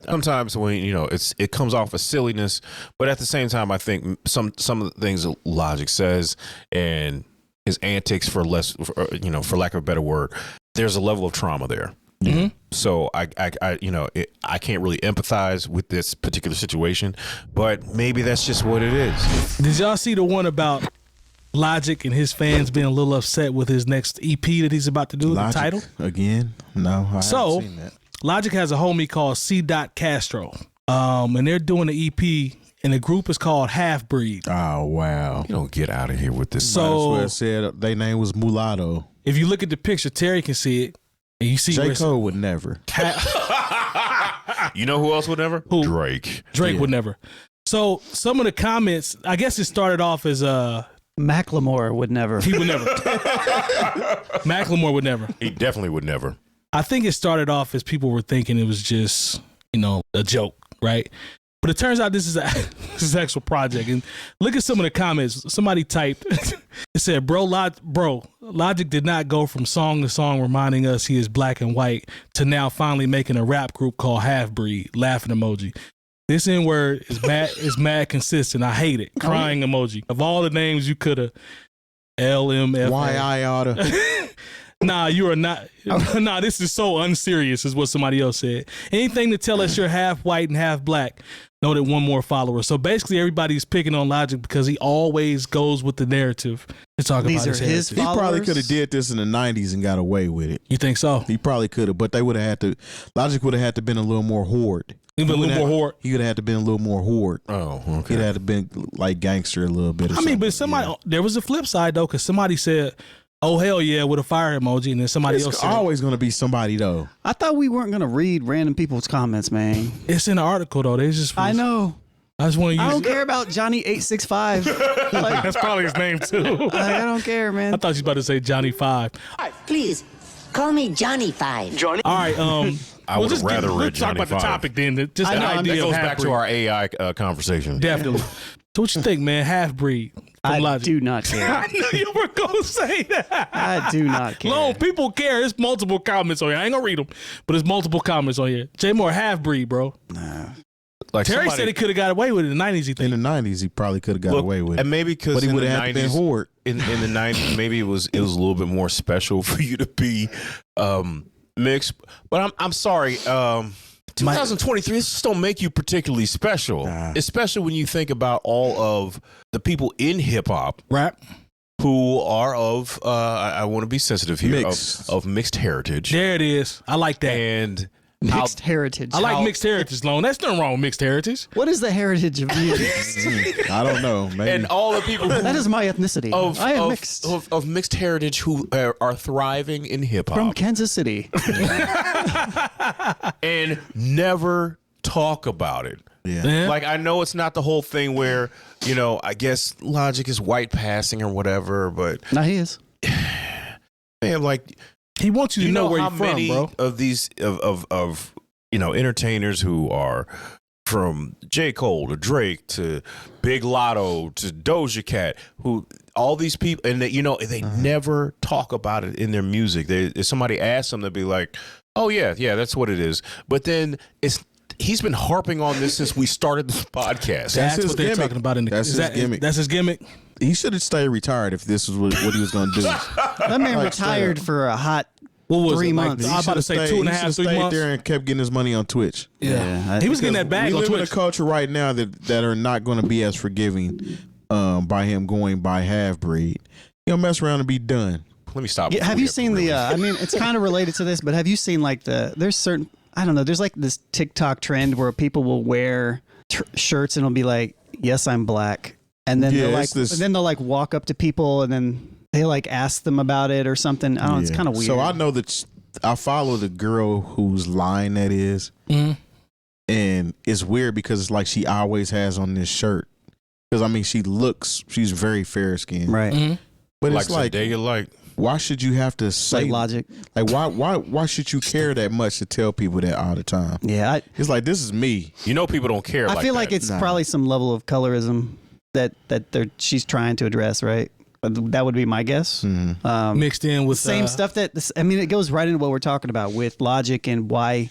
sometimes when it comes off as silliness, but at the same time, I think some of the things that Logic says and his antics, for lack of a better word, there's a level of trauma there. Mm-hmm. So I can't really empathize with this particular situation, but maybe that's just what it is. Did y'all see the one about Logic and his fans being a little upset with his next EP that he's about to do, Logic, the title? Again? No, I haven't seen that. Logic has a homie called 𝐀𝐁𝐎𝐔𝐓, and they're doing the EP, and the group is called halfBREED. Oh, wow. You don't get out of here with this. So Might as well said their name was Mulatto. If you look at the picture, Terry can see it. And you see J.Cole would never. You know who else would never? Who? Drake would never. So some of the comments, I guess it started off as Macklemore would never. He would never. Macklemore would never. He definitely would never. I think it started off as people were thinking it was just, a joke, right? But it turns out this is an actual project. And look at some of the comments. Somebody typed, it said, Logic did not go from song to song reminding us he is black and white to now finally making a rap group called halfBREED, laughing emoji. This N-word is mad consistent. I hate it. Crying emoji. Of all the names you could have, LMF. Why I oughta. Nah, you are not. Nah, this is so unserious, is what somebody else said. Anything to tell us you're half white and half black, know that one more follower. So basically, everybody's picking on Logic because he always goes with the narrative to talk These about are his He followers? probably could have did this in the 90s and got away with it. You think so? He probably could have, but they would have had to. Logic would have had to been a little more horde. He would have been a little more horde. He would have had to been a little more horde. Oh, okay. He'd have to been like gangster a little bit. But somebody, there was a flip side though, because somebody said, "Oh hell yeah," with a fire emoji, and then somebody else It's said, always going to be somebody though. I thought we weren't going to read random people's comments, man. "It's in the article though." They just, I know. I just want to use. I don't care about Johnny 865. Like, That's probably his name too. I don't care, man. I thought you was about to say Johnny 5. Please, call me Johnny 5. All right, I would have rather read let's talk Johnny about the 5. topic then. Just I the know, idea That of goes back to half-breed. our AI conversation. Definitely. So what you think, man? Half-breed from I Logic. do not care. I knew you were going to say that. I do not care. Lone, people care. There's multiple comments on here. I ain't going to read them, but there's multiple comments on here. Jay Moore, half-breed, bro. Like Terry said he could have got away with it in the 90s, he In think. the 90s, he probably could have got away with it. And maybe because But he in would the have had to 90s, been horde. in the 90s, maybe it was a little bit more special for you to be mixed. But I'm sorry. 2023, this just don't make you particularly special, especially when you think about all of the people in hip hop Rap. who are of I want to be sensitive here Mixed. of mixed heritage. There it is. I like that. And Mixed heritage. I like mixed heritage, Lone. That's nothing wrong with mixed heritage. What is the heritage of music? I don't know. Maybe. and all the people who That is my ethnicity. I am mixed. of mixed heritage who are thriving in hip hop From Kansas City. and never talk about it. Yeah. Like, I know it's not the whole thing where, I guess Logic is white passing or whatever, but No, he is. man, like, He wants you to know where how you're from, many bro. of these of entertainers who are from J. Cole to Drake to Big Lotto to Doja Cat, who all these people, and they never talk about it in their music. If somebody asks them, they'll be like, "Oh yeah, that's what it is." But then he's been harping on this since we started this podcast. That's his what they're gimmick. talking about in the That's his gimmick. That's his gimmick. He should have stayed retired if this was what he was going to do. That man Like, retired for a hot What was 3 it? months. I was about to say 2.5, 3 stayed months. there and kept getting his money on Twitch. Yeah, He was getting that bag We on live in a Twitch. culture right now that are not going to be as forgiving by him going by half-breed. He'll mess around and be done. Let me stop. Yeah, have you seen the? I mean, it's kind of related to this, but have you seen like there's certain? I don't know. There's like this TikTok trend where people will wear shirts and it'll be like, "Yes, I'm black," and then they'll like walk up to people and then they like ask them about it or something. I don't know. It's kind of weird. So I know that I follow the girl whose line that is, and it's weird because it's like she always has on this shirt. Because I mean, she's very fair skinned, right? But like it's like, why should you have to say Like Logic? Like why should you care that much to tell people that all the time? Yeah, It's like, this is me. People don't care. I feel like it's probably some level of colorism that she's trying to address, right? That would be my guess. Mixed in with same stuff it goes right into what we're talking about with Logic and why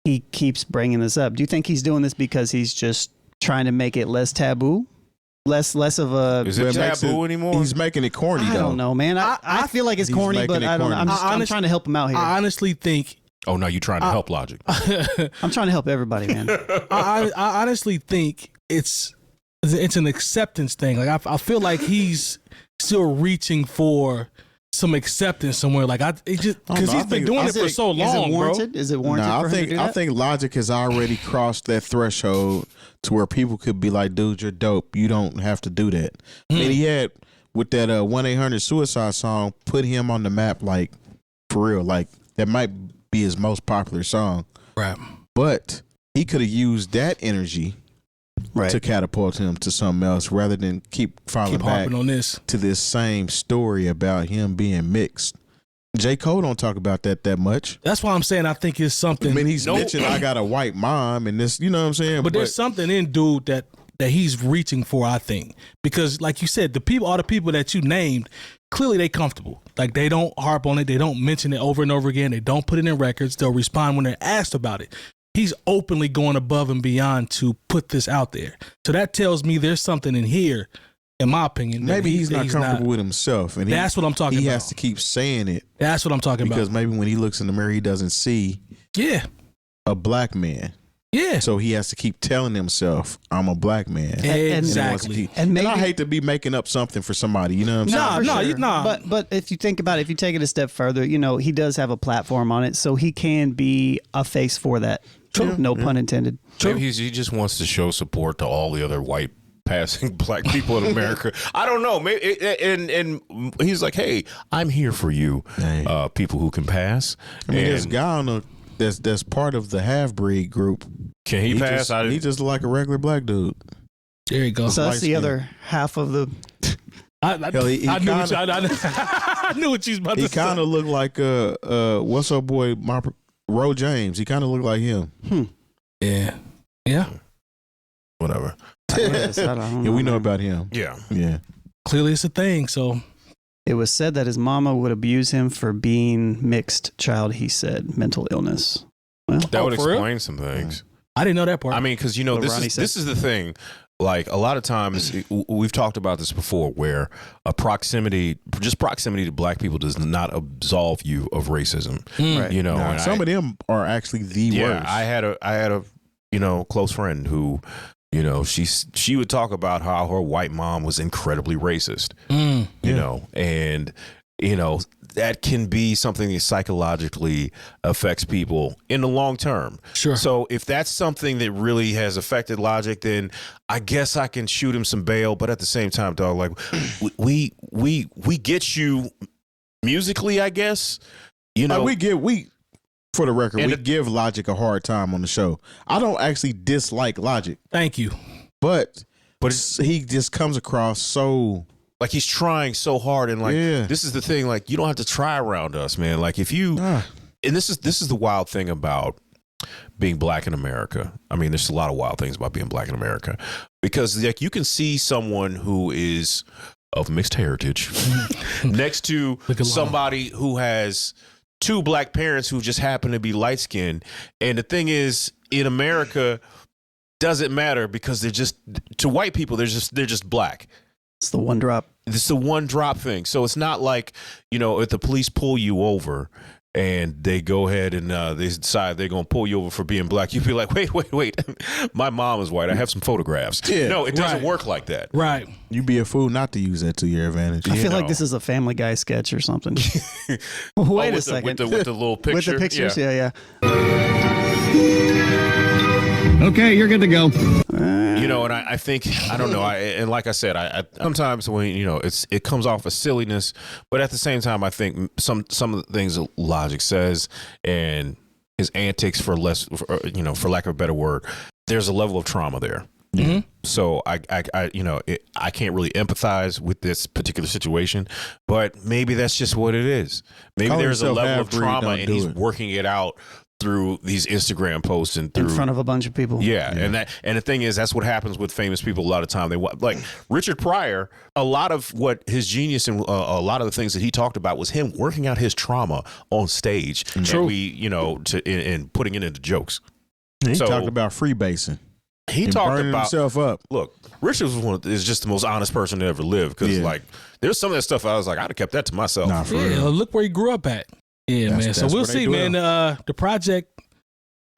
he keeps bringing this up. Do you think he's doing this because he's just trying to make it less taboo? Less of a... Is it taboo anymore? He's making it corny, though. I don't know, man. I feel like it's corny, but I don't know. I'm trying to help him out here. I honestly think... Oh, no, you're trying to help Logic. I'm trying to help everybody, man. I honestly think it's an acceptance thing. Like I feel like he's still reaching for some acceptance somewhere. Like because he's been doing it for so long, is it warranted? bro. Is it warranted? No, I think Logic has already crossed that threshold to where people could be like, "Dude, you're dope. You don't have to do that." And he had with that 1-800-Suicide song put him on the map, like for real. Like that might be his most popular song, Right. but he could have used that energy to catapult him to something else rather than keep falling back on this to this same story about him being mixed. J. Cole don't talk about that much. That's why I'm saying I think it's something. I mean, he's mentioned I got a white mom and this, you know what I'm saying? But there's something in dude that he's reaching for, I think. Because like you said, all the people that you named, clearly they comfortable. Like they don't harp on it. They don't mention it over and over again. They don't put it in records. They'll respond when they're asked about it. He's openly going above and beyond to put this out there. So that tells me there's something in here, in my opinion. Maybe he's not comfortable with himself. And that's what I'm talking about. He has to keep saying it. That's what I'm talking about. Because maybe when he looks in the mirror, he doesn't see a black man. Yeah. So he has to keep telling himself, I'm a black man. Exactly. And I hate to be making up something for somebody, you know what I'm saying? No. But if you think about it, if you take it a step further, you know, he does have a platform on it, so he can be a face for that. True. No pun intended. Maybe he just wants to show support to all the other white passing black people in America. I don't know. Maybe, and he's like, hey, I'm here for you, people who can pass. I mean, there's a guy on that's part of the halfBREED group. Can he pass? He just like a regular black dude. There you go. So that's the other half of the... I knew what you was about to say. He kind of looked like what's up boy, Ro James. He kind of looked like him. Yeah. Whatever. We know about him. Yeah. Clearly it's a thing, so... It was said that his mama would abuse him for being mixed child, he said, mental illness. Well, that would explain some things. I didn't know that part. I mean, because, you know, this is the thing. Like, a lot of times, we've talked about this before, where proximity to black people does not absolve you of racism. Right. You know, and some of them are actually the worst. I had a close friend who, you know, she would talk about how her white mom was incredibly racist. You know, and you know that can be something that psychologically affects people in the long term. Sure. So if that's something that really has affected Logic, then I guess I can shoot him some bail. But at the same time, dog, like we get you musically, I guess. You know, for the record, we give Logic a hard time on the show. I don't actually dislike Logic. Thank you. But he just comes across so... Like he's trying so hard, and like this is the thing. Like you don't have to try around us, man. Like if you, and this is the wild thing about being black in America. I mean, there's a lot of wild things about being black in America, because like you can see someone who is of mixed heritage next to somebody who has two black parents who just happen to be light skinned, and the thing is, in America, doesn't matter because they're just, to white people, they're just black. It's the one drop. It's the one drop thing. So it's not like, you know, if the police pull you over and they go ahead and they decide they're going to pull you over for being black, you'd be like, wait. My mom is white. I have some photographs. Yeah, no, it doesn't work like that. Right. You'd be a fool not to use that to your advantage. I feel like this is a Family Guy sketch or something. Wait a second. With the little picture. With the pictures, yeah. Okay, you're good to go. You know, and I think, I don't know, and like I said, I sometimes when, you know, it comes off as silliness, but at the same time, I think some of the things that Logic says and his antics, for lack of a better word, there's a level of trauma there. Mm-hmm. So I can't really empathize with this particular situation, but maybe that's just what it is. Maybe there's a level of trauma and he's working it out through these Instagram posts and through in front of a bunch of people. Yeah. And the thing is, that's what happens with famous people a lot of time. They like Richard Pryor. A lot of what his genius and a lot of the things that he talked about was him working out his trauma on stage. True. And we, you know, and putting it into jokes. He So- talked about freebasing. He and talked burning about himself up. Look, Richard is just the most honest person to ever live because Yeah. like there's some of that stuff I was like I'd have kept that to myself. Nah, for Yeah, real. look where he grew up at. Yeah, man. So that's we'll where they see, dwell. man. The project,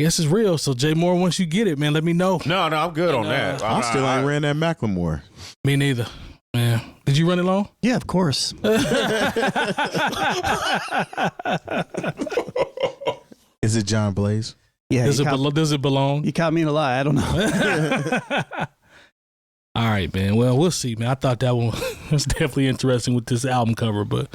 I guess, is real. So Jay Moore, once you get it, man, let me know. No, I'm good on that. I still ain't ran that Macklemore. Me neither. Man, did you run it long? Yeah, of course. Is it John Blaze? Yeah, Does you it belong? you caught me in a lie. I don't know. All right, man. Well, we'll see, man. I thought that one was definitely interesting with this album cover, but